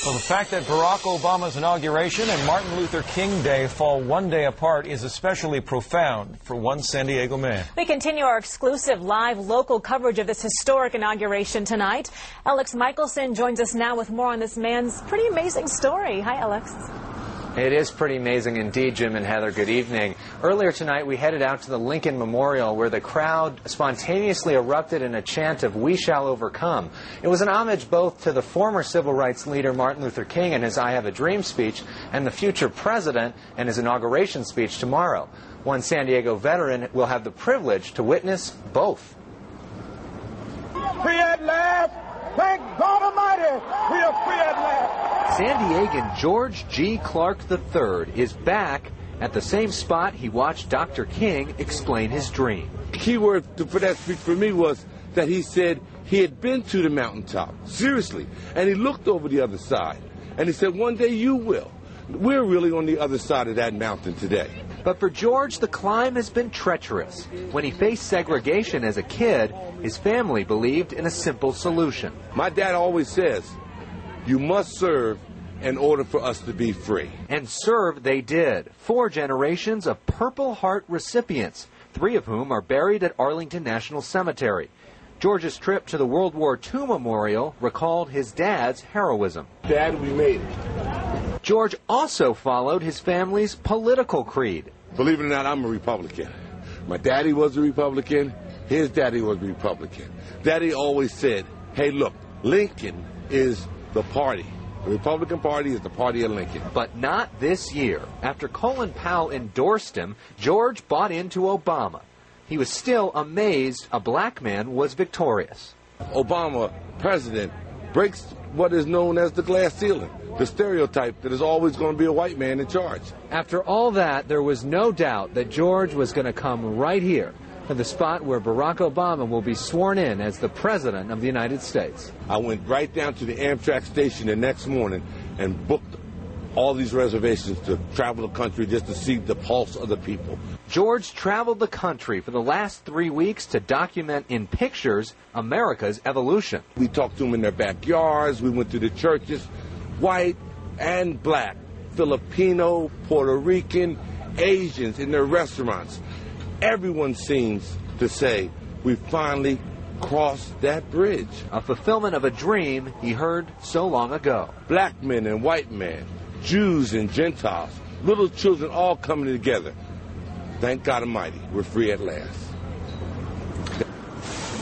Well, the fact that Barack Obama's inauguration and Martin Luther King Day fall one day apart is especially profound for one San Diego man. We continue our exclusive live local coverage of this historic inauguration tonight. Elex Michaelson joins us now with more on this man's pretty amazing story. Hi, Elex. It is pretty amazing indeed, Jim and Heather. Good evening. Earlier tonight, we headed out to the Lincoln Memorial, where the crowd spontaneously erupted in a chant of "We Shall Overcome." It was an homage both to the former civil rights leader Martin Luther King and his "I Have a Dream" speech, and the future president and his inauguration speech tomorrow. One San Diego veteran will have the privilege to witness both. Free at last! Thank God Almighty, we are free at last! San Diegan George Clarke III is back at the same spot he watched Dr. King explain his dream. The key word for that speech for me was that he said he had been to the mountaintop, seriously, and he looked over the other side, and he said, one day you will. We're really on the other side of that mountain today. But for George, the climb has been treacherous. When he faced segregation as a kid, his family believed in a simple solution. My dad always says, you must serve in order for us to be free. And serve they did. 4 generations of Purple Heart recipients, 3 of whom are buried at Arlington National Cemetery. George's trip to the World War II Memorial recalled his dad's heroism. Dad, we made it. George also followed his family's political creed. Believe it or not, I'm a Republican. My daddy was a Republican. His daddy was a Republican. Daddy always said, hey, look, Lincoln is the party. The Republican Party is the party of Lincoln. But not this year. After Colin Powell endorsed him, George bought into Obama. He was still amazed a black man was victorious. Obama, president, breaks what is known as the glass ceiling, the stereotype that is always going to be a white man in charge. After all that, there was no doubt that George was going to come right here to the spot where Barack Obama will be sworn in as the President of the United States. I went right down to the Amtrak station the next morning and booked all these reservations to travel the country just to see the pulse of the people. George traveled the country for the last 3 weeks to document in pictures America's evolution. We talked to them in their backyards. We went to the churches, white and black, Filipino, Puerto Rican, Asians in their restaurants. Everyone seems to say we finally crossed that bridge. A fulfillment of a dream he heard so long ago. Black men and white men, Jews and Gentiles, little children all coming together. Thank God Almighty, we're free at last.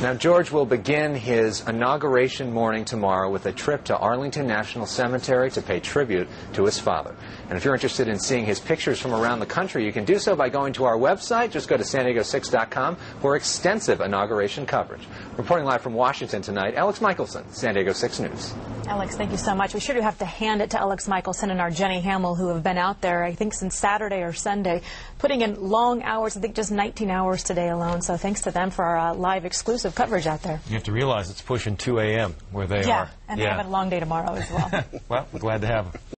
Now, George will begin his inauguration morning tomorrow with a trip to Arlington National Cemetery to pay tribute to his father. And if you're interested in seeing his pictures from around the country, you can do so by going to our website. Just go to sandiego6.com for extensive inauguration coverage. Reporting live from Washington tonight, Elex Michaelson, San Diego 6 News. Elex, thank you so much. We sure do have to hand it to Elex Michaelson and our Jenny Hamill, who have been out there, I think, since Saturday or Sunday, putting in long hours, I think just 19 hours today alone. So thanks to them for our live exclusive coverage out there. You have to realize it's pushing 2 a.m. where they are. Yeah, and they have a long day tomorrow as well. Well, we're glad to have them.